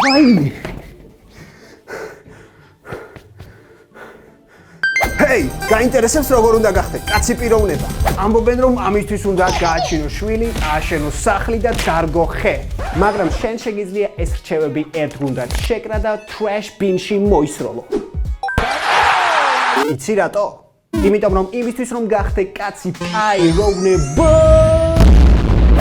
რაიმე. Hey, გაინტერესებს როგორ უნდა გახდე კაცი პიროვნება. ამბობენ რომ ამისთვის უნდა გააჩინო შვილი, ააშენო სახლი და დარგო ხე. მაგრამ შენ შეგიძლია ეს რჩევები ერთგუნდად შეკრა და trash bin-ში მოისროლო. იცი რატო? იმიტომ რომ იმისთვის რომ გახდე კაცი პიროვნება.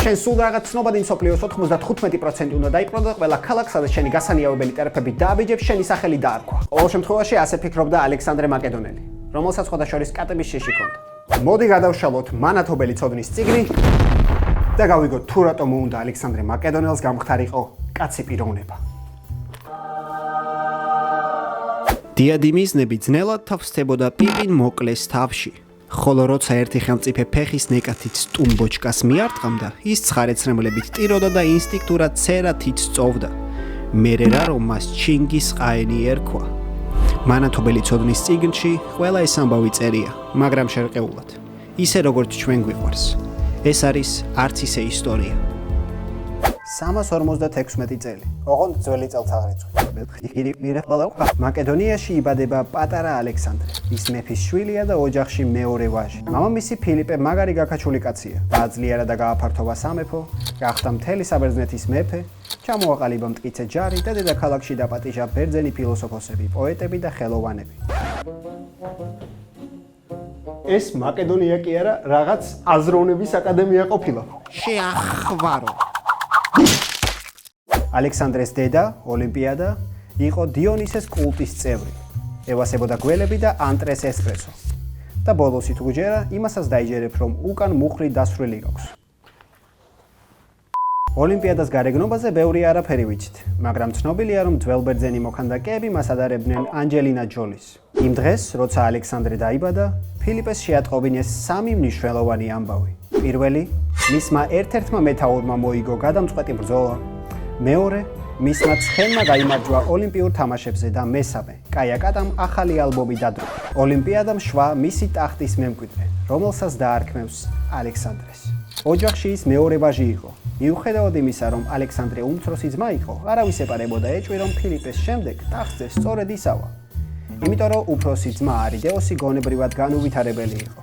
შენ სულ რაღაც ცნობადი მსოფლიოს 95% უნდა დაიპყრო და ყველა ქალაქს სადაც შენი გასანიავებელი ტელეფონები დააბიჯებს შენი სახელი დაარქვა. ყოველ შემთხვევაში ასე ფიქრობდა ალექსანდრე მაკედონელი, რომელსაც ხოდაშორის კატების შეში ჰქონდა. მოდი გადავშალოთ მანათობელი ცოდნის წიგნი და გავიგოთ თუ რატომ უნდა ალექსანდრე მაკედონელს გამختارიყო კაცი პიროვნება. დიადიმიზნები ძნელად თავს-თებოდა პიპინ მოკლეს თავში. ხოლო როცა ერთი ხელმწიფე ფეხის ნეკათით სტუმბოჩკას მიარტყამდა, ის ცხარეცრემლებით ტიროდა და ინსტინქტურად ცერათით სწოვდა. მერე რა რომ მას ჩინგის ყაენი ერქვა. მანათობელი ცოდნის წიგნში ყველა ეს ამბავი წერია, მაგრამ შერყეულად. ისე როგორც ჩვენ გვიყვარს. ეს არის არც ისე ისტორია. 356 წელი. ოღონდ ძველი წელთაღრიცხვი. მაკედონიაში იბადება პატარა ალექსანდრე. ის მეფის შვილია და ოჯახში მეორე ვაჟი. მამამისი ფილიპე მაგარი გაქაჩული კაცია. დააძლიერა და გააფართოვა სამეფო, გახდა მთელი საბერძნეთის მეფე, ჩამოაყალიბა მტკიცე ჯარი და დედაქალაქში დაპატიჟა ბერძენი ფილოსოფოსები, პოეტები და ხელოვანები. ეს მაკედონია კი არა, რაღაც აზროვნების აკადემია ყოფილა. შეახვარო. ალექსანდრეს დედა, ოლიმპიადა, იყო დიონისეს კულტის წევრი. ევასებოდა გველები და ანტრეს ესპრესო. და ბოლოს ითუჯერა, იმასაც დაიჯერებ, რომ უკან მუხრი დასრული გაქვს. ოლიმპიადას გარეგნობაზე ბევრი არაფერი ვიცით, მაგრამ ცნობილია, რომ ძველბერძენი მოქანდაკეები მას ადარებდნენ ანჯელინა ჯოლის. იმ დღეს, როცა ალექსანდრე დაიბადა, ფილიპეს შეატყობინეს 3 მნიშვნელოვანი ამბავი. პირველი, მისმა ერთ-ერთმა მეთაურმა მოიგო გადამწყვეტი ბრძოლა. მეორე, მისმა ცხენმა გაიმარჯვა ოლიმპიურ თამაშებზე და მესამე, კაია კატამ ახალი ალბომი დადრო. ოლიმპიადამ შვა მისი ტახტის მემკვიდრე, რომელსაც დაარქმევს ალექსანდრეს. ოჯახში ის მეორე ვაჟი იყო. მიუხედავად იმისა, რომ ალექსანდრე უმცროსი ძმა იყო, არავის ეპარებოდა ეჭვი, რომ ფილიპეს შემდეგ ტახტზე სწორედ ისავა. იმიტომ რომ უფროსი ძმა არიდეოსი გონებრივად განუვითარებელი იყო.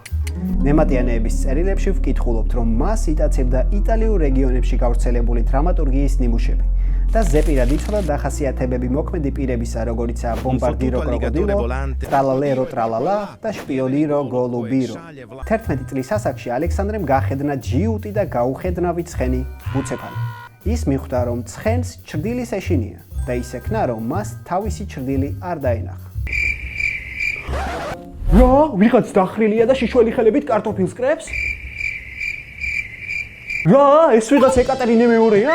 მემატიანეების წერილებში ვკითხულობთ, რომ მას იტაცებდა იტალიურ რეგიონებში გავრცელებული დრამატურგიის ნიმუშები და ზეპირად იცოდა დახასიათებები მოქმედი პირებისა, როგორიცაა ბომბარდირო კროკოდილო, ტრალალერო ტრალალა და შპიონირო გოლუბირო. 11 წლის ასაკში ალექსანდრემ გახედნა ჯიუტი და გაუხედნავი ცხენი ბუცეფალი. ის მიხვდა, რომ ცხენს ჩრდილის ეშინია და ისექნა, რომ მას თავისი ჩრდილი არ დაენახა. რა, ვიღაც დახრილია და შიშველი ხელებით კარტოფილს კრებს? რა, ეს ვიღაც ეკატერინე მეორეა?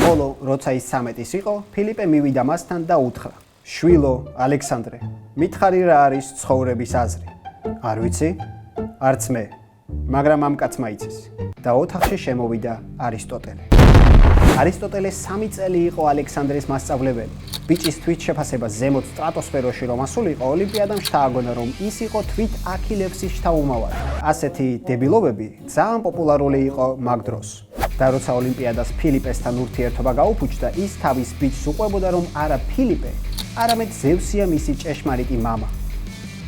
ხოლო, როცა ის 13-ის იყო, ფილიპე მივიდა მასთან და უთხრა: შვილო, ალექსანდრე, მითხარი რა არის ცხოვრების აზრი? არ ვიცი, არც მე, მაგრამ ამ კაცმა იცის. და ოთახში შემოვიდა არისტოტელე. არისტოტელე 3 წელი იყო ალექსანდრეს მასწავლებელი. ბიჭის თვით შეფასება ზემოთ სტრატოსფეროში რომ ასულიყო, ოლიმპიადამ შთააგონა, რომ ის იყო თვით აქილევსის შთაუმავალი. ასეთი დებილობები ძალიან პოპულარული იყო მაგ დროს. და როცა ოლიმპიადას ფილიპესთან ურთიერთობა გაუფუჭდა, ის თავის ბიჭს უყვებოდა, რომ არა ფილიპე, არამედ ზევსია მისი ჭეშმარიტი მამა.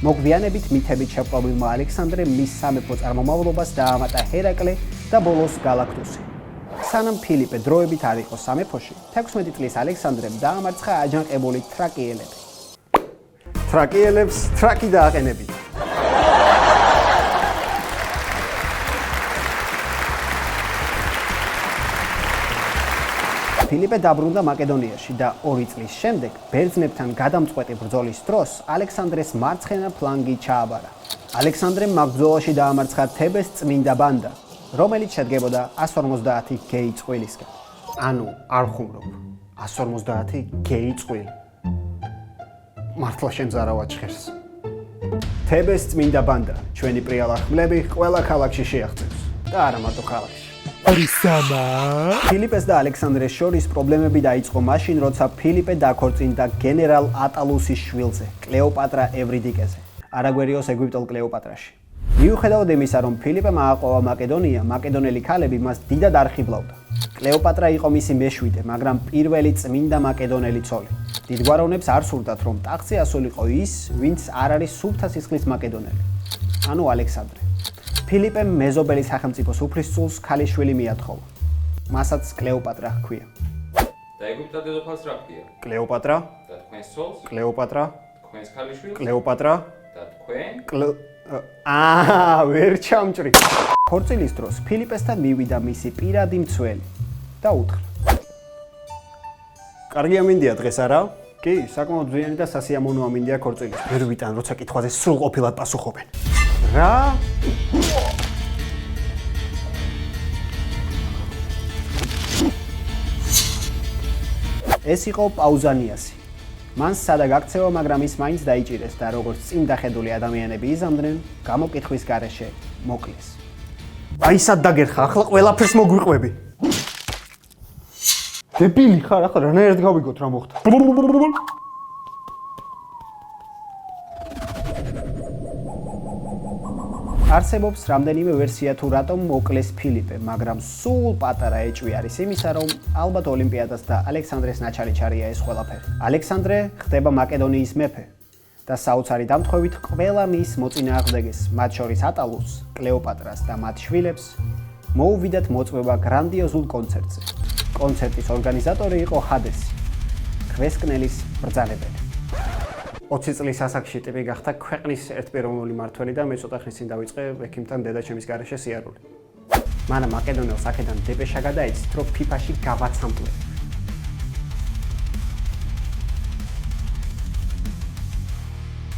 მოგვიანებით მითებით შეყვავილმა ალექსანდრემ მის სამეფო წარმომავლობას დაამატა ჰერაკლე და ბოლოს გალაქტუსი. სანამ ფილიპე დროებით არ იყო სამეფოში, 16 წლის ალექსანდრემ დაამარცხა აჯანყებული თრაკიელები. თრაკიელებს თრაკი დააყენებინა. ფილიპე დაბრუნდა მაკედონიაში და 2 წლის შემდეგ ბერძნებთან გადამწყვეტი ბრძოლის დროს ალექსანდრეს მარცხენა ფლანგი ჩააბარა. ალექსანდრემ მაგ ბრძოლაში დაამარცხა თებეს წმინდა ბანდა, რომელიც შედგებოდა 150 გეი წყვილისგან. ანუ არ ხუმრობ, 150 გეი წყვილი. მართლა შემზარავა ჭხერს. თებეს წმინდა ბანდა, ჩვენი პრიალა ხმლები ყველა ქალაქში შეაღწევს და არა მარტო ქალაქში. არისამა. ფილიპეს და ალექსანდრეს შორის პრობლემები დაიწყო მაშინ, როცა ფილიპე დაქორწინდა გენერალ ატალუსის შვილზე, კლეოპატრა ევრიდიკეზე, არაგვერიოს ეგვიპტელ კლეოპატრაში. მიუხედავად იმისა, რომ ფილიპემ ააყოლა მაკედონია, მაკედონელი ქალები მას დიდად არ ხიბლავდა. კლეოპატრა იყო მისი მეშვიდე, მაგრამ პირველი წმინდა მაკედონელი ცოლი. დიდგვაროვნებს არ სურდათ, რომ ტახტზე ასულიყო ის, ვინც არ არის სუფთა სისხლის მაკედონელი. ანუ ალექსანდრე. ფილიპემ მეზობელი სახელმწიფოს უფლისწულს ქალიშვილი მიათხოვა. მასაც კლეოპატრა ჰქვია. და ეგვიპტა დედოფალს რა ჰქვია? კლეოპატრა, და თქვენს ცოლს? კლეოპატრა, თქვენს ქალიშვილს? კლეოპატრა. და თქვენ? ვერ ჩამჭრი. ქორწილის დროს ფილიპესთან მივიდა მისი პირადი მცველი და უთხრა. კარგი ამინდია დღეს არა? კი, საკმაოდ ძვიანი და სასიამოვნო ამინდია ქორწილის. ვერ ვიტან, როცა კითხვაზე სრულყოფილად პასუხობენ. რა? ეს იყო პაუზანიასი. მან სადა გაქცევა, მაგრამ ის მაინც დაიჭირეს და როგორც წინ დახედული ადამიანები იზამდნენ, გამოკითხვის გარეშე მოკლეს. აი სად დაგერხა, ახლა ყველაფერს მოგვიყვები. დებილი ხარ, ახლა რანაირად გავიგოთ რა მოხდა. არსებობს რამდენიმე ვერსია თუ რატომ მოკლეს ფილიპე, მაგრამ სულ პატარა ეჭვი არის იმისა, რომ ალბათ ოლიმპიადას და ალექსანდრეს ნაჩალიჩარია ეს ყველაფერი. ალექსანდრე ხდება მაკედონიის მეფე და საოცარი დამთხოვით ყველა მის მოწინააღმდეგეს, მათ შორის ატალუსს, კლეოპატრას და მათ შვილებს მოუვიდათ მოწვევა გრანდიოზულ კონცერტზე. კონცერტის ორგანიზატორი იყო ჰადესი, ქვესკნელის ბრძანებელი. 20 წლის ასაკში ტიპი გახდა ქვეყნის ერთპიროვნული მმართველი და მე ცოტა ხნის წინ დავიწყე ექიმთან დედაჩემის გარეშე სიარული. მანამ მაკედონელს აქედან დეპეშა გადაეცით, რომ ფიფაში გავაცამპლე.